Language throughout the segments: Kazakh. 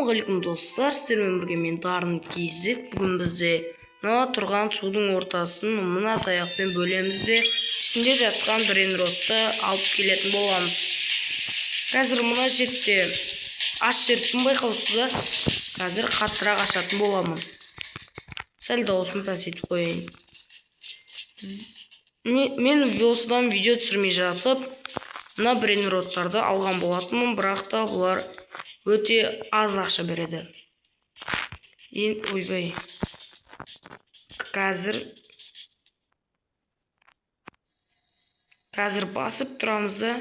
Ассалаумағалейкум достар, сіздермен бірге мен Дарын KZ. Бүгін бізде мына тұрған судың ортасын мына таяқпен бөлеміз де ішінде жатқан брейнротты алып келетін боламыз. Қазір мына жерде аш жердің байқаусызда қазір қаттырақ ашатын боламын. Сәл дауысын пәсетіп қояйын. Мен осыдан видео түсірмей жатып мына брейнроттарды алған болатынмын, бірақ та бұлар өте аз ақша береді. Ойбай. Қазір басып тұрамыз да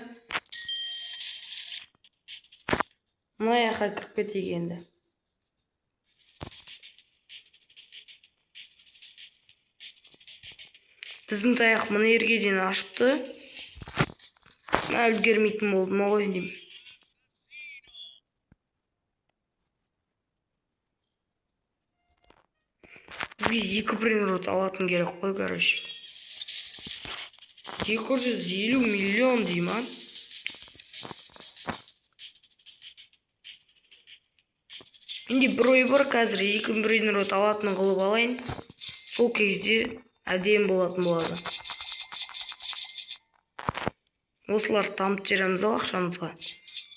мына жаққа кіріп кетейік енді. Біздің таяқ мына жерге дейін ашыпты. Мен үлгермейтін болдым ғой деймін. Бізге 2 брейнрот алатын керек қой, короче. 250 миллион деймін. Менде бір ой бар, қазір 2 брейнрот алатын қылып алайын. Сол кезде әдемі болатын болады. Осылар тамып жереміз ау ақшамызға.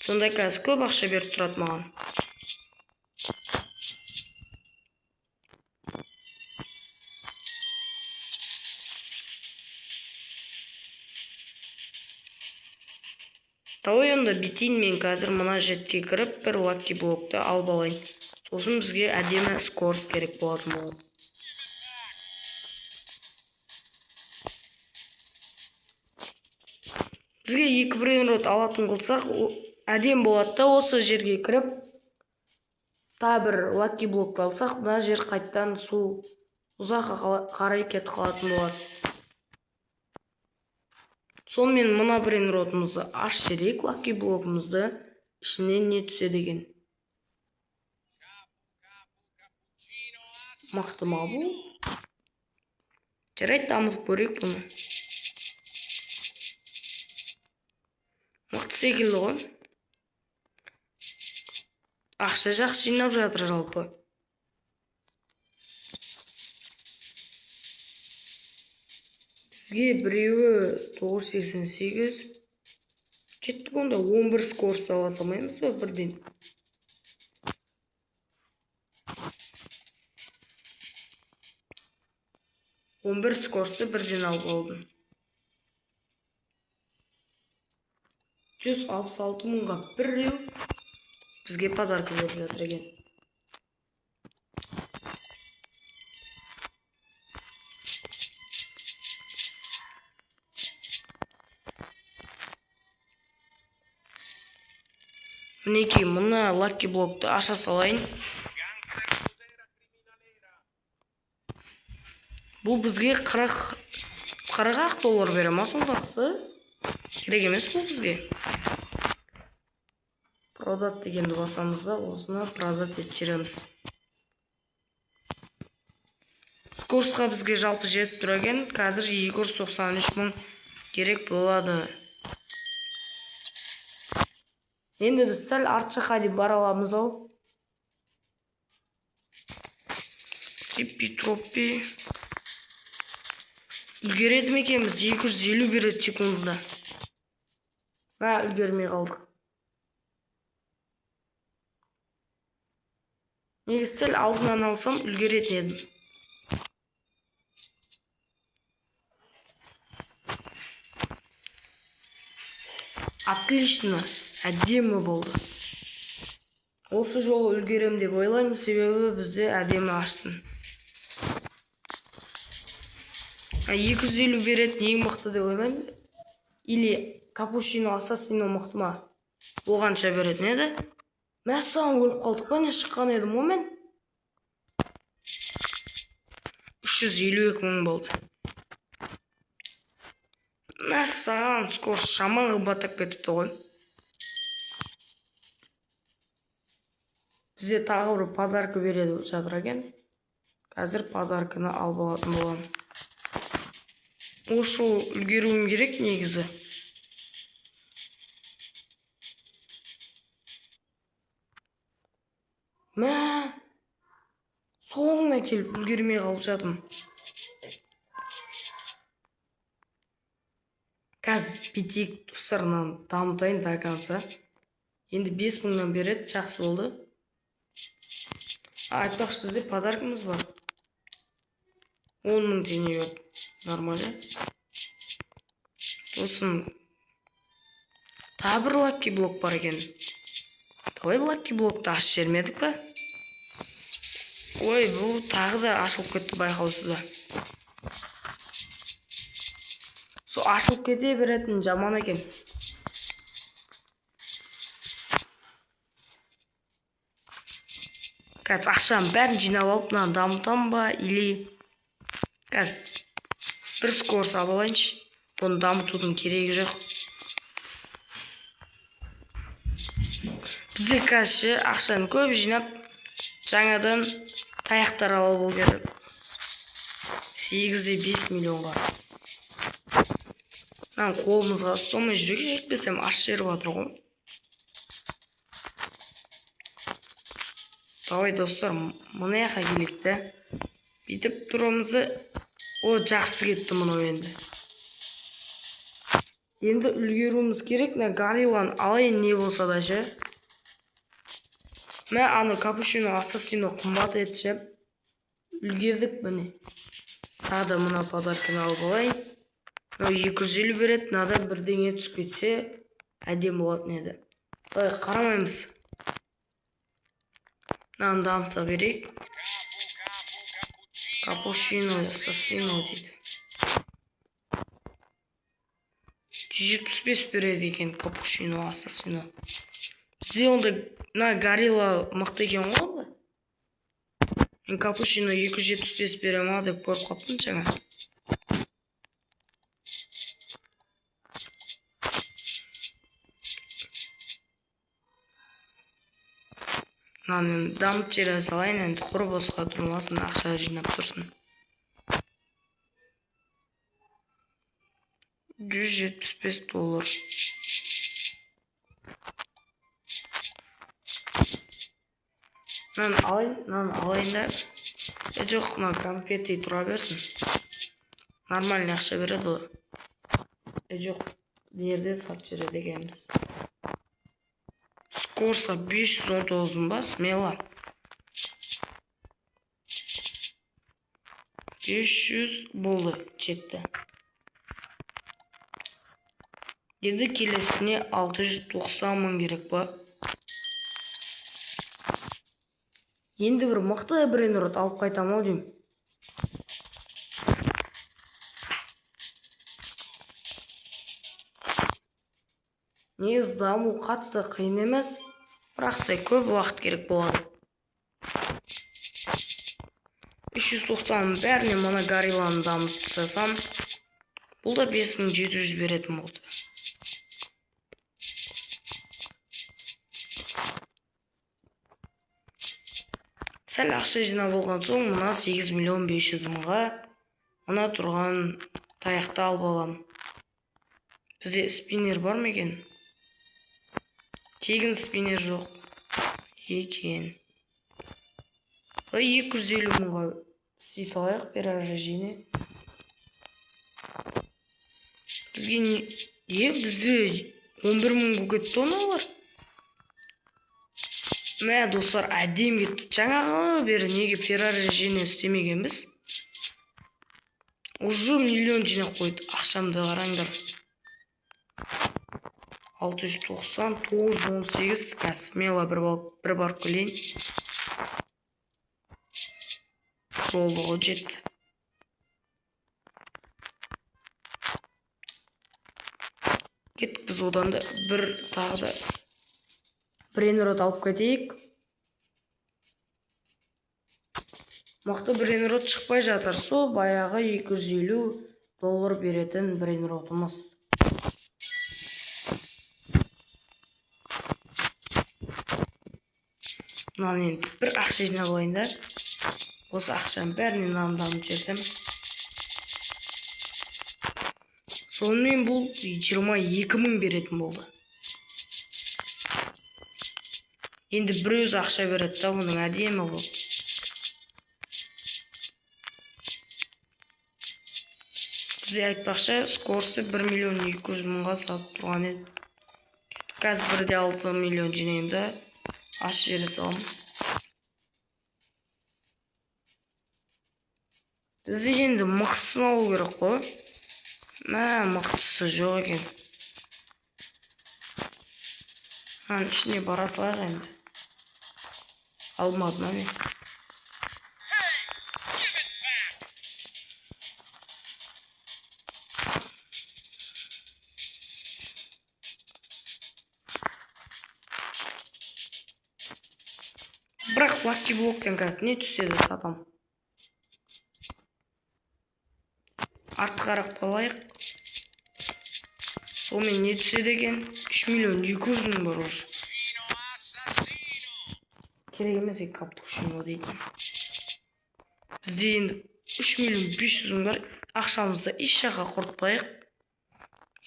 Сондай қазір көп ақша беріп тұрады маған. Давай онда битейін, мен қазір мына жерге кіріп бір лакки блокты алып алайын. Сосын бізге әдемі скорс керек болатын болады. Бізге 2 брейнрот алатын қылсақ әдем болады да, осы жерге кіріп та бір лакки блокты алсақ, мына жер қайттан су ұзаққа қарай кетіп қалатын болады. Сонымен мына брейнротымызды аш жерек, лакки блогымызды ішінен не түседі екен. Мақты ма бұл? Жарайды, дамытып көрейік бұны. Мықты секілді ғой. Ақша жақсы жинап жатыр жалпы. Бізге біреуі 988. Кеттік онда 11 скорс ала салмаймыз ба бірден? Он бір скорсы бірден алып алдым. 166 мыңға біреу бізге подарка беріп жатыр екен. Мінекей, мына лакки блокты аша салайын. Бұл бізге 40 доллар бере ма сондақсы? Керек емес бұл бізге. Продат дегенді басамызда, осыны продат етіп жереміз. Скорсқа бізге жалпы жетіп тұр екен. Қазір 293 мың керек болады. Енді біз сәл артша қайды бара аламыз ау. Троппи. Үлгереді ме екенбіз? 250 береді секундында. Үлгермей қалдық. Негізі сәл алдынан алсам үлгеретін едім. Отлично, әдемі болды. Осы жолы үлгерем деп ойлаймын, себебі бізде әдемі аштым. 250 беретін ең мықты деп ойлаймын. Или капучино ассасино мықты ма? Оғанша беретін еді. Мәссаған өліп қалдық па, не шыққан едім омен? 352 мың болды. Мәссаған скорс шаман қымбаттап кетіпті ғой. Бізде тағы бір подарка береді жатыр екен. Қазір подарканы алып алатын боламын. Осы үлгеруім керек негізі. Мә, соңына келіп үлгермей қалып жатым. Қазір битейік достарынан дамытайын до конца. Енді 5000-нан береді, жақсы болды. Айтпақшы бізде подаркымыз бар. 10 000 теңге бар. Нормально. Сосын тағы бір лакки блок бар екен. Давай лакки блокты ашып жібермедік па? Ой, бұл тағы да ашылып кетті, байқаусызда. Со ашылып кете беретін жаман екен. Қазір ақшаның бәрін жинап алып, мынаны дамытам ба, или қазір бір скор салып алайыншы. Бұны дамытудың керегі жоқ. Бізде қазір ақшаны көп жинап, жаңадан таяқтар алып болу керек. 8-де 5 миллионға. Мен қолымызға ұстамай жүрек жетпесем аш жеріп жатыр ғой. Давай достар, мұны яқа келекті. Битіп тұрамызы. О, жақсы кетті мұны енді. Енді үлгеруіміз керек. Горилланы алайын не болса да ше. Мен аны капучино ассасино қымбат етші. Үлгердік міне. Тағы да мұна подарканы алып алайын. 250 береді, надо бірдеңе түсіп кетсе, әдем болатын еді. Давай қарамаймыз. Мынаны дамыта берейік. Капучино ассасино дейді. 175 береді екен капучино ассасино. Бізде онда горилла мықты екен ғой. Мен капучино 275 берем ма деп көріп қаптым жаңа. Мен дамыт жере салайын, енді құр босқа тұрмасын, ақша жинап тұрсын. 175 доллар. Мен алайын да. Жоқ, конфеты тұра берсін. Нормальный ақша береді ол. Жоқ, жерде сат жереді екенбіз. Скорса 519 ба, смело. 500 болды, жетті. Енді келесіне 690 мың керек ба. Енді бір мықты брейнрот алып қайтам ау деймін. Негізі даму қатты қиын емес, бірақ та көп уақыт керек болады. 390 бәріне мұна горилланы дамытсам, бұл да 5700 беретін болды. Сәл ақша жинап болған соң, мұна 8 миллион 500 мыңға мұна тұрған таяқты алып алам. Бізде спиннер бар ма екен? Тегін спиннер жоқ екен. 250 мыңға істей салайық перерождение. Бізде 11 мың бұл кетті оналар. Мә достар, әдем кетті. Жаңағы бері неге перерождение істемеген біз? Уже миллион жинап қойды. Ақшамды қараңдар. 690, 918, смело бір бар көлейін. Жолды ғой жетті. Кеттік біз одан да тағы да брейнрот алып кетейік. Мықты брейнрот шықпай жатыр. Со баяғы 250 доллар беретін брейнротымыз. Мынаны енді бір ақша жинап алайын да. Осы ақшаның бәріне намданып жерсем. Сонымен бұл 22 мың беретін болды. Енді бір өзі ақша береді да, оның әдемі бұл. Бізде айтпақшы, скорсы 1.200.000-ға сатып тұрған еді. Қазір 1,6 миллион жинаймын да, аш жере саламын. Бізде енді мықтысын алу керек қой. Мықтысы жоқ екен. Ішіне бара салайық енді. Алмадым мен. Бірақ лаки блоктен қазір не түседі сатам. Артқа қарап қалайық. Сонымен не түседі екен? 3.200.000 бар уже. Керек емес капучино дейтін. Бізде енді 3.500.000 бар. Ақшамызды еш жаққа құртпайық.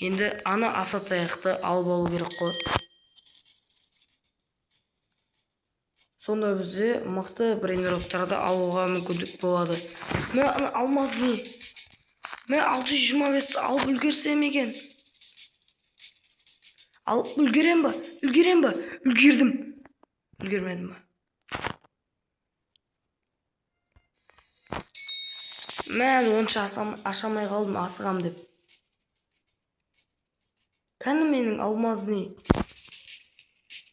Енді ана асатаяқты алып алу керек қой. Сонда бізде мықты брейнроттарды алуға мүмкіндік болады. Мен алмаз не? Мен 625 алып үлгерсем екен. Алып үлгерем ба? Үлгердім. Үлгермедім ба? Мен онша ашамай қалдым, асығам деп. Кәні менің алмаз не?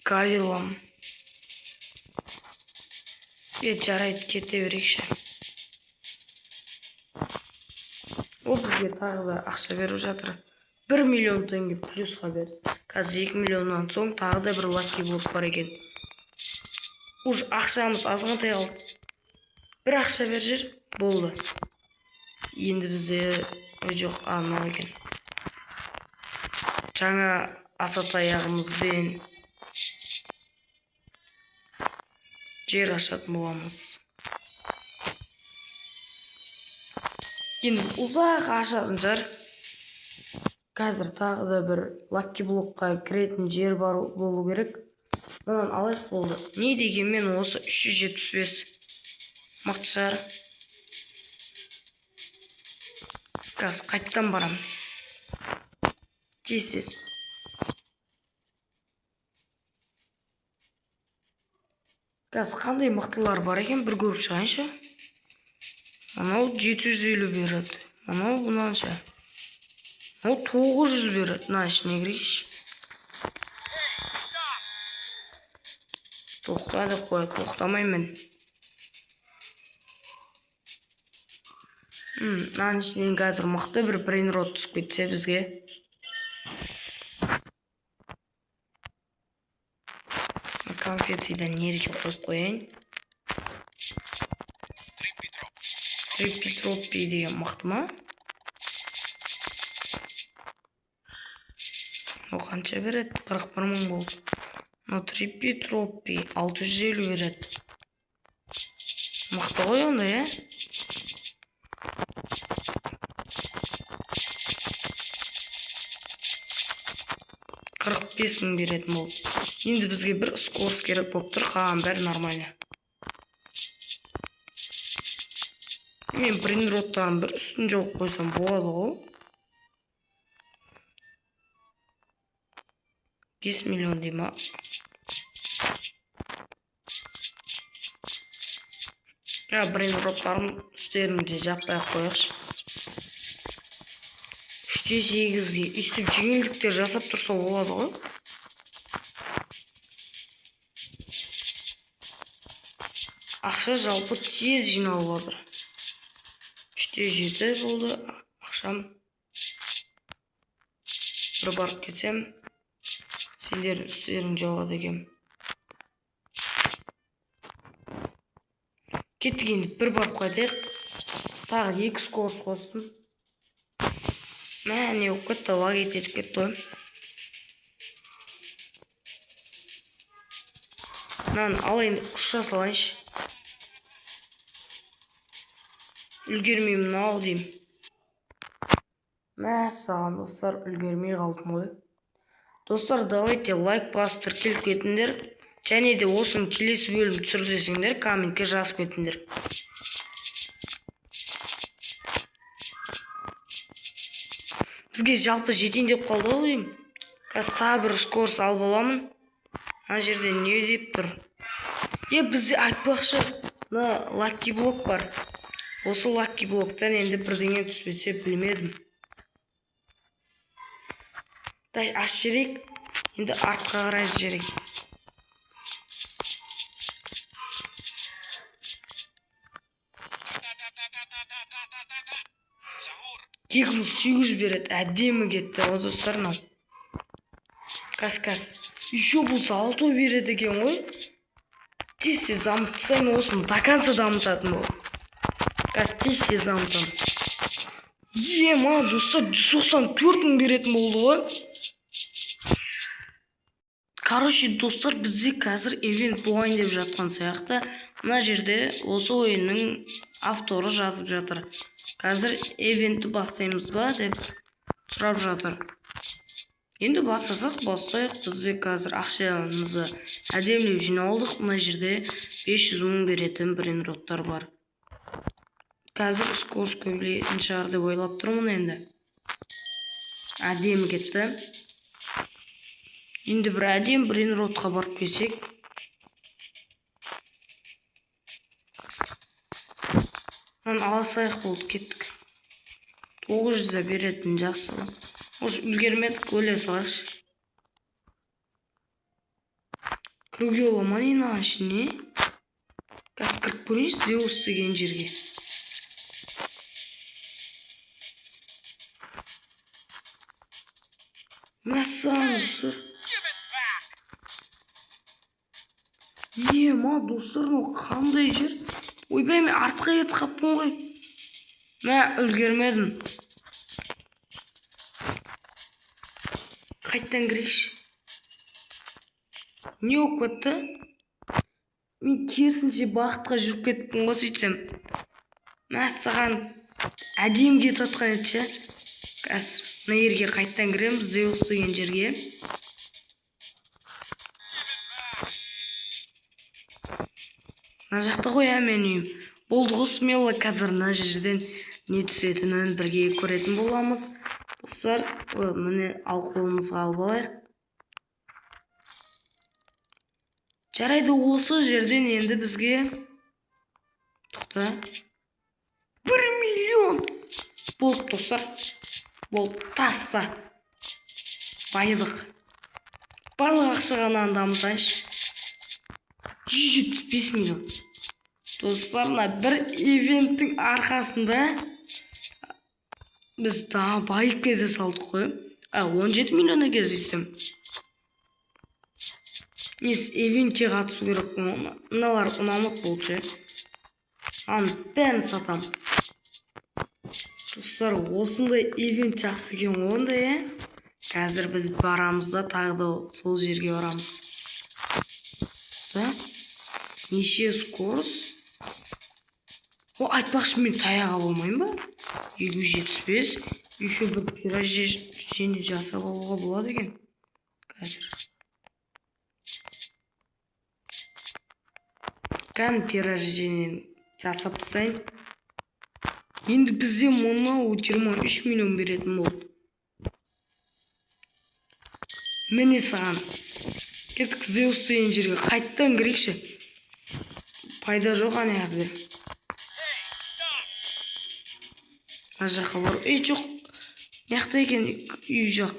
Гориллам. Жарайды, кете берейікші. Ол бізге тағы да ақша беріп жатыр. 1 миллион теңге плюсқа берді. Қазір 2 миллионнан соң тағы да бір лаки блок бар екен. Уж ақшамыз азғантай қалды. Бір ақша бер жер, болды. Енді бізде жоқ, анау екен. Жаңа асатаяғымызбен жер ашатын боламыз. Енді ұзақ ашатын жар. Қазір тағы да бір лаки блокқа кіретін жер болу керек. Онан алайық болды. Не дегенмен осы 375 мықты шығар. Қазір қайттан барам. Тез. Қазір қандай мықтылар бар екен, бір көріп шығайыншы. Анау 750 береді. Анау бұнанша. Анау 900 береді. Ішіне кірейші. Тоқта деп қояды, тоқтамаймен. Ішінен қазір мықты бір брейнрот түсіп кетсе бізге. Конфетидан ерге қойып қояйын. Триппи деген мықты ма? О, қанша береді? 41.000 болды. Но триппи 650 береді. Мықты ғой онда, е? $45.000 береді мол. Енді бізге бір скорс керек болып тұр, қалған бәрі нормально. Мен брейнроттарын бір үстін жоқ қойсам болады ғой. 5 миллион дей ма? Брейнроттарын үстерінде жаппай қояқшы. 3-8-ге үстіп жеңілдіктер жасап тұрса болады ғой. Ақша жалпы тез жиналып отыр. 3-7 болды ақшам. Бір барып кетсем, сендер үстерін жауады екен. Кеттік енді бір барып қайтайық. Тағы 2 скорс қостым. Не болып кетті, лаг етіп кетті ғой. Алайын, ұша салайыншы. Үлгермеймін ау деймін. Саған достар, үлгермей қалдым ғой. Достар, давайте лайк басып тіркеліп кетіңдер. Және де осыны келесі бөлім түсір десеңдер, комментке жазып кетіңдер. Бізге жалпы жетейін деп қалды ғой деймін. Қазір тағы бір скорс алып аламын. Ана жерде не деп тұр? Бізде айтпақшы, мына лакки блок бар. Осы лакки блоктан енді бірдеңе түспесе білмедім. Дай аш жерек, енді артқа қарай жерек. Екі мың 800 береді, әдемі кетті, о достар мынау. Кас. Еще бұл золотой береді екен ғой. Тез дамытсаң осыны до конца дамытатын бол. Кас тез дамытам. Достар 194 мың беретін болды ғой. Короче, достар, бізде қазір ивент болайын деп жатқан сияқты. Мына жерде осы ойынның авторы жазып жатыр. Қазір ивентті бастаймыз ба деп сұрап жатыр. Енді бастасақ, бізде қазір ақшамызды әдемілеп жиналдық. Мына жерде 500 мың беретін брейнроттар бар. Қазір скорс көбейтетін шығар деп ойлап тұрмын енді. Әдемі кетті. Енді бір әдем брейнротқа барып келсек. Аласайық болды, кеттік. 900 беретін жақсы. Ош үлгермедік, өле салайықшы. Кіруге оламан ена ішіне. Қазір кіріп көрейіз, Зеус деген жерге. Мәссаған достар. Достар, қандай жер? Ойбай, мен артқа ет қаппын ғой. Мен үлгермедім. Қайттан кірейші. Не болып кетті? Мен керісінше бағытқа жүріп кетіппін ғой сөйтсем. Мәссаған әдем кетіп атқан еді ше. Қазір мына жерге қайттан кіреміз, Зеус деген жерге. Мына жақта ғой мен үйім. Болды ғой, смело қазір мына жерден не түсетінін бірге көретін боламыз. Достар, міне ал қолымызға алып алайық. Жарайды, осы жерден енді бізге тоқта 1 миллион болды достар. Болды, тасса байыдық. Барлық ақшағанан дамытайыншы. 175 миллион. Достар, бір ивенттің арқасында біз daha байып кезе салдық қой. 17 миллионы кездесем. Ивентке қатысу керек. Мыналар ұнамық болды. Бәрін сатам. Достар, осындай ивент жақсы екен ондай. Қазір біз барамыз да тағы да сол жерге барамыз. Неше скорс? Айтпақшы, мен таяға болмайым ба? 275. Еще бір пирождение жасап алуға болады екен. Қазір. Пирождение жасап тастайын. Енді бізде мұнау 23 миллион беретін болды. Міне саған. Кеттік Зеус деген жерге қайттан кірейікші. Пайда жоқ ана жерде. Ана жаққа бар. Жоқ. Яқта екен үй жақ.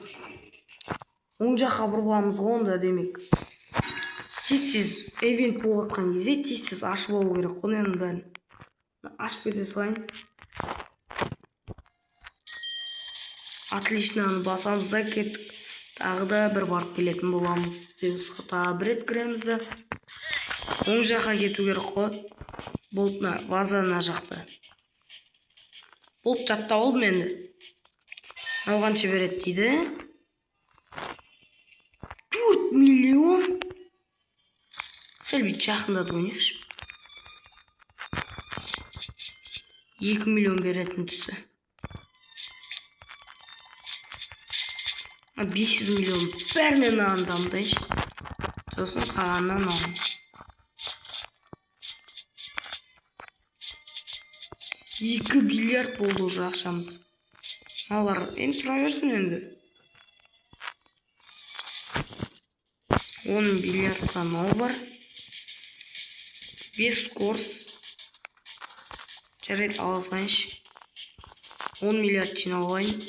Оң жаққа бұрыламыз онда демек. Тез эвент болып атқан кезде тез ашып алу керек қой оның бәрін. Ашып кете салайын. Отлично, басамыз да кеттік. Тағы да бір барып келетін боламыз. Зеусқа тағы бір рет кіреміз да. Оң жаққа кету керек қой. Болтына вазана жақта. Болт жатта болды менде. Алғанша береді дейді. 4 миллион. Сәл бет жақындады ойнайықшы. 2 миллион беретін түсі. 500 миллион бәрінен андамдайшы. сосын қалғанынан алам. $2 миллиард болды уже ақшамыз. Алар енді тұра берсін енді. 10 миллиардқа мал бар. 5 корс. Жарайды ала салайыншы. 10 миллиард жинауғайын.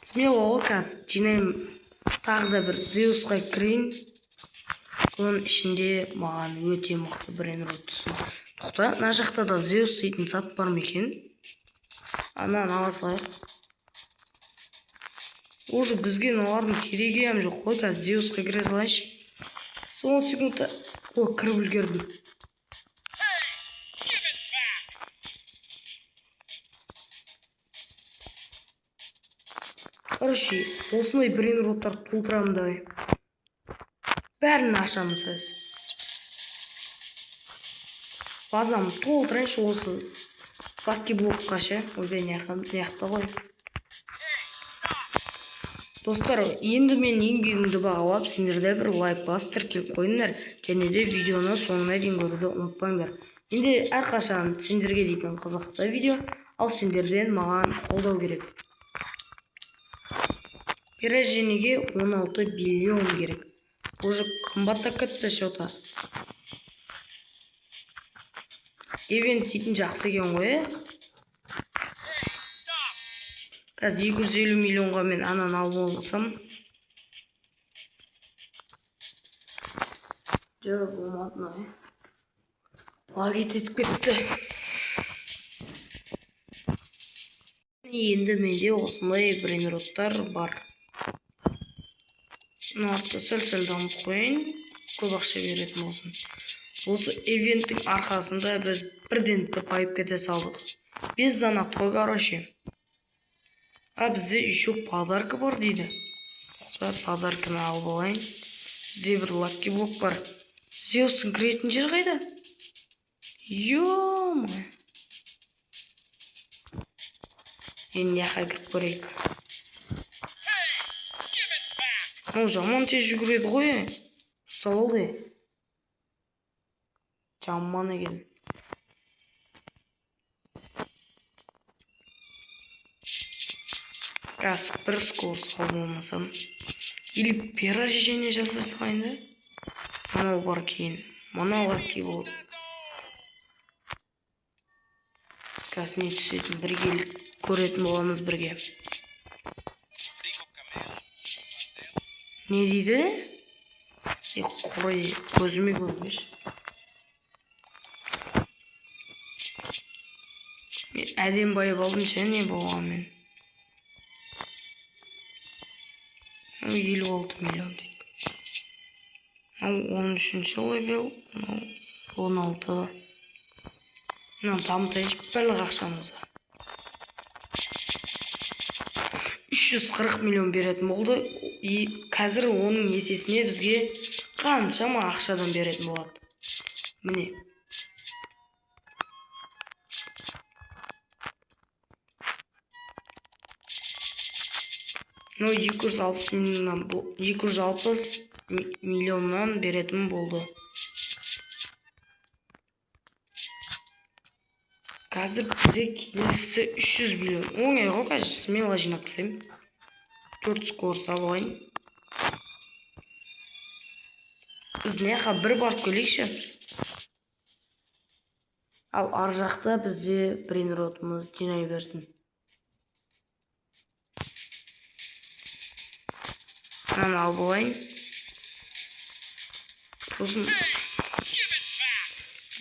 Смело ғой қазір жинаймын. Тағы да бір Zeusқа кірейін. Соның ішінде маған өте мықты брейнрот түсін. Тоқта, мына жақта да Zeus дейтін зат бар ма екен? Ананы ала салайық. Уже бізге мыналардың керегі жоқ қой, қазір Zeusқа кіре салайыншы. Son секундта кіріп үлгердім. Короче, осындай брейнроттарды толтырамын давай. Бәрін ашамыз қазір. Базам толтырайыншы осы лаки блокқа ше. Ойбай, неяқта ғой. Достар, енді мен еңбегімді бағалап, сендерде бір лайк басып тіркеліп қойыңдар, және де видеоны соңына дейін көруді ұмытпаңдар. Енді әрқашан сендерге дейтін қызықты видео, ал сендерден маған қолдау керек. Переженеге 16 биллион керек. Уже қымбаттап кетті шота. Event дейтін жақсы екен ғой. Қазір 250 миллионға мен ананы алып болсам. Жоқ, болмады. Лаги етіп кетті. Енді менде осындай брейнроттар бар. Нарты сәл дамып қойын. Көп ақша беретін болсын. Осы эвенттің арқасында біз бірден пайып кете салдық. Без занат қой, короче. А бізде еще подарка бар дейді. Подарканы алып алайын. Бізде бір лаки блок бар. Zeus'ың кіретін жер қайда? Ё-ма. Енді яқа кіріп көрейік. Ол жаман тез жүгіреді ғой. Салды. Жаман екен. Қазір бір скор салып болмасам. Или пережение жасасайын да. Мынау бар кейін. Мынау лаки болды. Қазір не түсетін бірге көретін боламыз бірге. Не дейді? Қорай, көзіме көрмеш. Әдем байып алдым сен не болған мен. 56 миллион дейді. 13-ші левел, 16. Дамытайыншы барлық ақшамызды. 340 миллион беретін болды. Қазір оның есесіне бізге қаншама ақшадан беретін болады. Міне. Но 260 миллионнан беретін болды. Қазір бізде келесі 300 миллион. Оңай ғой, қазір смело жинап тастаймын. 4 скор салайын. Біз неға бір барып келейікші. Ал ар жақта бізде брейнротымыз жинай берсін. Мынаны алып алайын. Сосын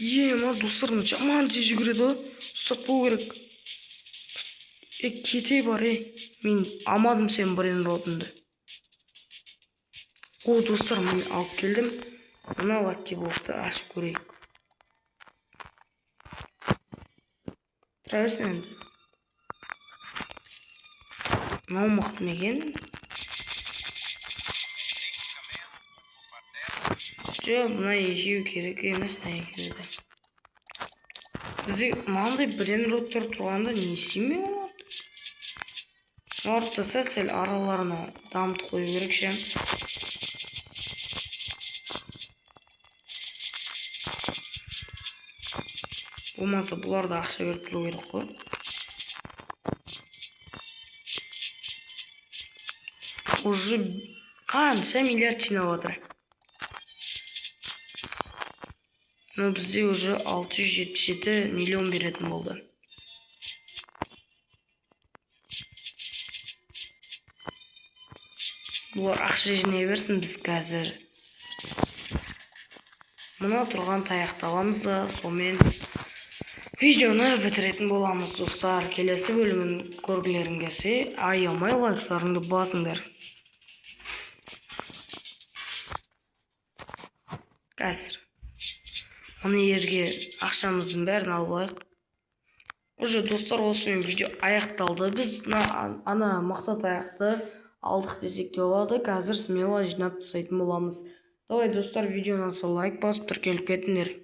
ема достарым жаман тез жүгіреді. Ұстат болу керек. Кетей бар, мен алмадым сен брейнротымды. О, достар, мен алып келдім. Мына лаки блокты ашып көрейік. Тұра берсін енді. Мынау мықты мекен. Жоқ, мына екеу керек емес екеуді. Бізде мынандай брейнроттар тұрғанда не істеймін оларды? Orta sel aralarına damıtып koyu керек шем. Болмаса бұлар да ақша беріп тұру керек қой. Уже қанша миллиард жинап жатыр. Но бізде уже 677 миллион беретін болды. Бұлар ақша жинай берсін, біз қазір мына тұрған таяқты аламыз да сонымен видеоны бітіретін боламыз достар. Келесі бөлімін көргілерің келсе, аямай лайктарыңды басыңдар. Қазір оны ерге ақшамыздың бәрін алайық. Уже достар, осымен видео аяқталды. Біз ана мақсат аяқты алдық десек те болады. Қазір смело жинап тастайтын боламыз. Давай достар, видеоны лайк басып тіркеліп кетіңдер.